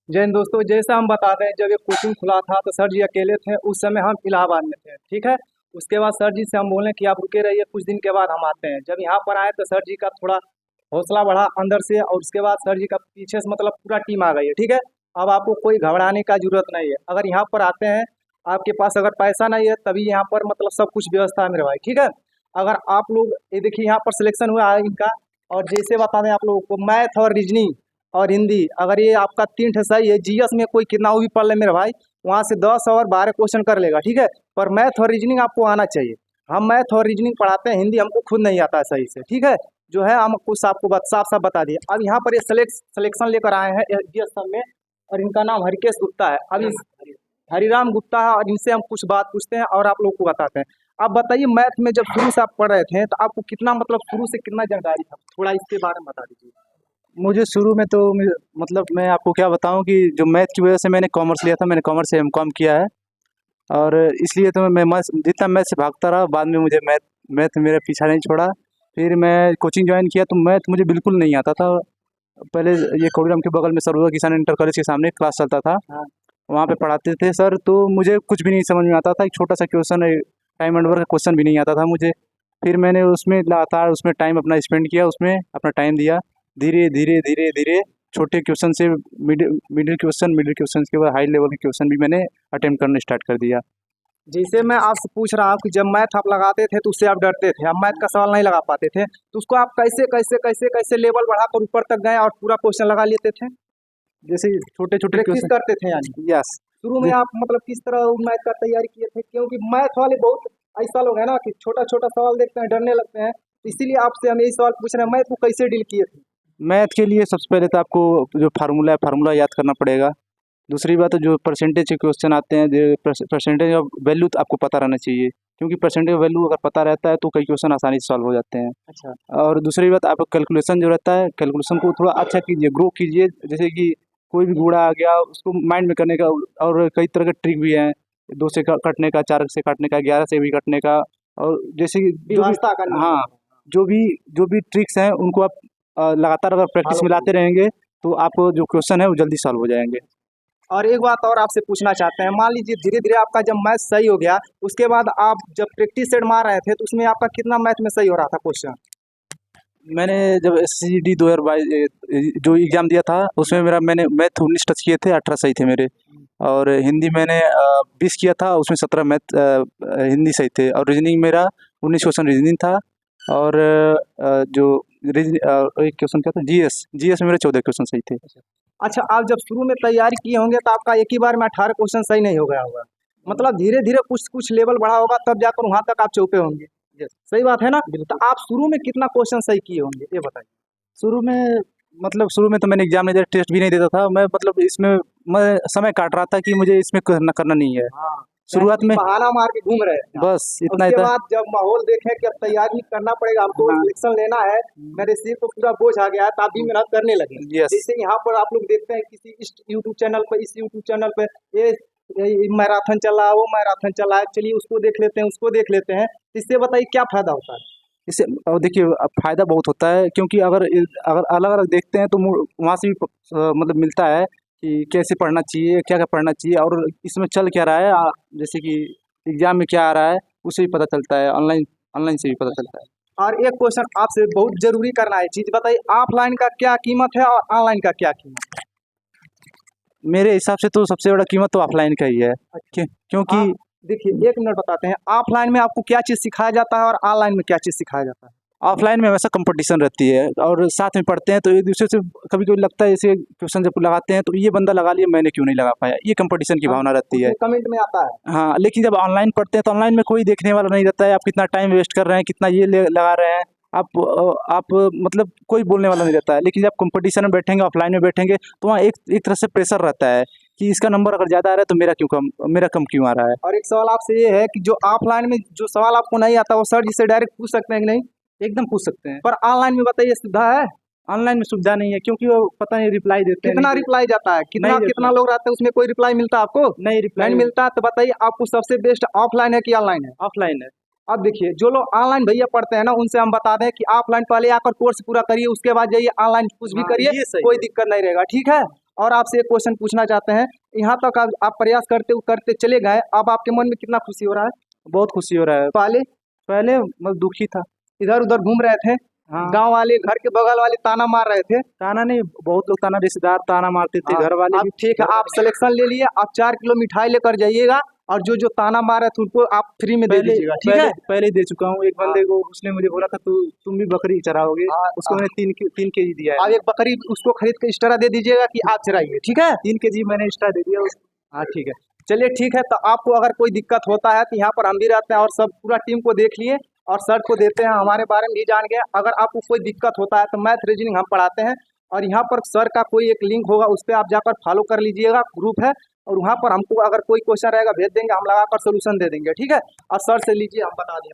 जय हिंद दोस्तों, जैसा हम बता रहे हैं, जब ये कोचिंग खुला था तो सर जी अकेले थे। उस समय हम इलाहाबाद में थे, ठीक है। उसके बाद सर जी से हम बोले कि आप रुके रहिए, कुछ दिन के बाद हम आते हैं। जब यहाँ पर आए तो सर जी का थोड़ा हौसला बढ़ा अंदर से, और उसके बाद सर जी का पीछे से मतलब पूरा टीम आ गई है, ठीक है। अब आपको कोई घबराने का जरूरत नहीं है। अगर यहाँ पर आते हैं, आपके पास अगर पैसा नहीं है तभी यहाँ पर मतलब सब कुछ व्यवस्था है मेरे भाई, ठीक है। अगर आप लोग ये देखिए, यहाँ पर सिलेक्शन हुआ है इनका। और जैसे बता दें आप लोगों को, मैथ और रीजनिंग और हिंदी, अगर ये आपका 3 ठे सही है, जीएस में कोई कितना भी पढ़ ले मेरे भाई, वहाँ से 10 और 12 क्वेश्चन कर लेगा, ठीक है। पर मैथ और रीजनिंग आपको आना चाहिए। हम मैथ और रीजनिंग पढ़ाते हैं, हिंदी हमको खुद नहीं आता है सही से, ठीक है। जो है हम कुछ आपको साफ साफ बता दिए। अब यहाँ पर ये सिलेक्शन लेकर आए हैं जीएस में, और इनका नाम हरिकेश गुप्ता है। अब इस हरिराम गुप्ता है, और इनसे हम कुछ बात पूछते हैं और आप लोग को बताते हैं। आप बताइए, मैथ में जब शुरू से आप पढ़ रहे थे तो आपको कितना मतलब शुरू से कितना जानकारी था, थोड़ा इसके बारे में बता दीजिए। मुझे शुरू में तो मतलब मैं आपको क्या बताऊं कि जो मैथ की वजह से मैंने कॉमर्स लिया था, मैंने कॉमर्स से एमकॉम किया है। और इसलिए तो मैं मैथ जितना मैथ से भागता रहा, बाद में मुझे मैथ मैथ मेरा पीछा नहीं छोड़ा। फिर मैं कोचिंग ज्वाइन किया तो मैथ मुझे बिल्कुल नहीं आता था। पहले ये कोडीराम के बगल में सर्वोदय किसान इंटर कॉलेज के सामने क्लास चलता था, हाँ। वहाँ पे पढ़ाते थे सर। तो मुझे कुछ भी नहीं समझ में आता था, एक छोटा सा क्वेश्चन, टाइम एंड वर्क का क्वेश्चन भी नहीं आता था मुझे। फिर मैंने उसमें लगातार उसमें टाइम अपना स्पेंड किया, उसमें अपना टाइम दिया। धीरे धीरे धीरे धीरे छोटे क्वेश्चन से मिडिल क्वेश्चन के बाद हाई लेवल के क्वेश्चन भी मैंने अटेम्प्ट करना स्टार्ट कर दिया। जैसे मैं आपसे पूछ रहा हूँ कि जब मैथ आप लगाते थे तो उससे आप डरते थे, आप मैथ का सवाल नहीं लगा पाते थे, तो उसको आप कैसे कैसे कैसे कैसे लेवल बढ़ाकर ऊपर तक गए और पूरा क्वेश्चन लगा लेते थे, जैसे छोटे छोटे प्रैक्टिस क्वेश्चन। करते थे यानी। यस। शुरू में आप मतलब किस तरह मैथ का तैयारी किए थे, क्योंकि मैथ वाले बहुत ऐसा लोग हैं ना कि छोटा छोटा सवाल देखते हैं डरने लगते हैं, तो इसीलिए आपसे हम यही सवाल पूछ रहे हैं, मैथ को कैसे डील किए थे। मैथ के लिए सबसे पहले तो आपको जो फार्मूला है, फार्मूला याद करना पड़ेगा। दूसरी बात है, जो परसेंटेज के क्वेश्चन आते हैं, जो परसेंटेज ऑफ वैल्यू तो आपको पता रहना चाहिए, क्योंकि परसेंटेज ऑफ वैल्यू अगर पता रहता है तो कई क्वेश्चन आसानी से सॉल्व हो जाते हैं। अच्छा। और दूसरी बात, आप कैलकुलेशन जो रहता है, कैलकुलेशन को थोड़ा अच्छा कीजिए, ग्रो कीजिए। जैसे कि कोई भी गुणा आ गया, उसको माइंड में करने का। और कई तरह के ट्रिक भी हैं, 2 से कटने का, 4 से काटने का, 11 से भी कटने का। और जैसे कि जो भी, व्यवस्था करनी है। हाँ, जो भी ट्रिक्स हैं उनको आप लगातार अगर प्रैक्टिस फॉलो में लाते करिए। रहेंगे तो आप जो क्वेश्चन है वो जल्दी सॉल्व हो जाएंगे। और एक बात और आपसे पूछना चाहते हैं, मान लीजिए धीरे धीरे आपका जब मैथ सही हो गया, उसके बाद आप जब प्रैक्टिस सेट मार रहे थे तो उसमें आपका कितना मैथ में सही हो रहा था क्वेश्चन। मैंने जब SSCD 2022 जो एग्ज़ाम दिया था, उसमें मैंने मैथ 19 टच किए थे, 18 सही थे मेरे। और हिंदी मैंने 20 किया था, उसमें 17 मैथ हिंदी सही थे। और रीजनिंग मेरा 19 क्वेश्चन रीजनिंग था। और जो एक क्वेश्चन क्या था, जीएस में मेरे 14 क्वेश्चन सही थे। अच्छा, आप जब शुरू में तैयारी किए होंगे तो आपका एक ही बार में 18 क्वेश्चन सही नहीं हो गया होगा, मतलब धीरे धीरे कुछ कुछ लेवल बढ़ा होगा, तब जाकर वहां तक आप चौपे होंगे। सही बात है ना। तो आप शुरू में कितना क्वेश्चन सही किए होंगे ये बताइए। शुरू में तो मैंने एग्जाम में टेस्ट भी नहीं देता था मैं, मतलब इसमें मैं समय काट रहा था कि मुझे इसमें करना नहीं है। हाँ। शुरुआत में बहाना मार के घूम रहे हैं आप। बस इतना ही उसके था। बाद जब माहौल देखें कि अब तैयारी करना पड़ेगा, हमको हाँ। सिलेक्शन लेना है, मेरे सिर को पूरा बोझ आ गया है, तो आप भी मेहनत करने लगे। यस। जैसे यहाँ पर आप लोग देखते हैं किसी इस यूट्यूब चैनल पर, इस यूट्यूब चैनल पे ये मैराथन चला, वो मैराथन चला है, चलिए उसको देख लेते हैं, उसको देख लेते हैं। इससे बताइए क्या फायदा होता है। इससे और देखिए, फ़ायदा बहुत होता है, क्योंकि अगर अलग अलग देखते हैं तो वहाँ से भी मतलब मिलता है कि कैसे पढ़ना चाहिए, क्या क्या पढ़ना चाहिए, और इसमें चल क्या रहा है। जैसे कि एग्जाम में क्या आ रहा है, उससे भी पता चलता है। ऑनलाइन ऑनलाइन से भी पता चलता है। और एक क्वेश्चन आपसे बहुत जरूरी करना है, चीज बताइए, ऑफलाइन का क्या कीमत है और ऑनलाइन का क्या कीमत है। मेरे हिसाब से तो सबसे बड़ा कीमत तो ऑफलाइन का ही है। क्योंकि आप देखिए, 1 मिनट बताते हैं, ऑफलाइन में आपको क्या चीज़ सिखाया जाता है और ऑनलाइन में क्या चीज़ सिखाया जाता है। ऑफलाइन में हमेशा कंपटीशन रहती है, और साथ में पढ़ते हैं तो एक दूसरे से कभी कभी लगता है, जैसे क्वेश्चन जब लगाते हैं तो ये बंदा लगा लिया, मैंने क्यों नहीं लगा पाया, ये कंपटीशन की हाँ, भावना रहती है। उसमें कमेंट में आता है। हाँ, लेकिन जब ऑनलाइन पढ़ते हैं तो ऑनलाइन में कोई देखने वाला नहीं रहता है, आप कितना टाइम वेस्ट कर रहे हैं, कितना ये लगा रहे हैं। आप मतलब कोई बोलने वाला नहीं रहता है। लेकिन जब कंपटीशन में बैठेंगे, ऑफलाइन में बैठेंगे, तो वहाँ एक एक तरह से प्रेशर रहता है कि इसका नंबर अगर ज़्यादा आ रहा है तो मेरा कम क्यों आ रहा है। और एक सवाल आपसे ये है कि जो ऑफलाइन में जो सवाल आपको नहीं आता वो सर जी से डायरेक्ट पूछ सकते हैं कि नहीं। एकदम पूछ सकते हैं। पर ऑनलाइन में बताइए सुविधा है। ऑनलाइन में सुविधा नहीं है, क्योंकि वो पता नहीं रिप्लाई देते हैं कितना नहीं रिप्लाई जाता है, कितना नहीं कितना रिप्लाई लोग रहते हैं उसमें, कोई रिप्लाई मिलता है आपको। नहीं नहीं रिप्लाई मिलता है, तो बताइए आपको सबसे बेस्ट ऑफलाइन है कि ऑनलाइन है। ऑफलाइन है। अब देखिए, जो लोग ऑनलाइन भैया पढ़ते हैं ना, उनसे हम बता दें कि ऑफलाइन पहले आकर कोर्स पूरा करिए, उसके बाद जाइए ऑनलाइन कुछ भी हाँ, करिए, ये सही कोई है। दिक्कत नहीं रहेगा, ठीक है। और आपसे एक क्वेश्चन पूछना चाहते हैं, यहाँ तक आप प्रयास करते करते चले गए, अब आपके मन में कितना खुशी हो रहा है? बहुत खुशी हो रहा है। पहले पहले मतलब दुखी था। इधर उधर घूम रहे थे, हाँ। गांव वाले घर के बगल वाले ताना मार रहे थे। ताना नहीं, बहुत लोग ताना, रिश्तेदार ताना मारते थे, हाँ, घर वाले अब भी। ठीक है, आप सिलेक्शन ले लिए, आप 4 किलो मिठाई लेकर जाइएगा और जो जो ताना मार रहे थे उनको आप फ्री में दे पहले दीजिएगा, ठीक पहले है? पहले ही दे चुका हूँ। एक बंदे को उसने मुझे बोला था तुम भी बकरी चराओगे, हाँ, उसको मैंने 3 केजी दिया अब है। एक बकरी उसको खरीद के एक्स्ट्रा दे दीजिएगा कि आप चराइए, ठीक है? 3 केजी मैंने एक्स्ट्रा दे दिया हाँ ठीक है, चलिए ठीक है। तो आपको अगर कोई दिक्कत होता है तो यहाँ पर हम भी रहते हैं और सब पूरा टीम को देख लिए और सर को देते हैं, हमारे बारे में भी जान गए। अगर आपको कोई दिक्कत होता है तो मैथ रीजनिंग हम पढ़ाते हैं और यहाँ पर सर का कोई एक लिंक होगा, उस पर आप जाकर फॉलो कर लीजिएगा, ग्रुप है, और वहाँ पर हमको अगर कोई क्वेश्चन रहेगा भेज देंगे, हम लगाकर सोल्यूशन दे देंगे, ठीक है? और सर से लीजिए, हम बता दें।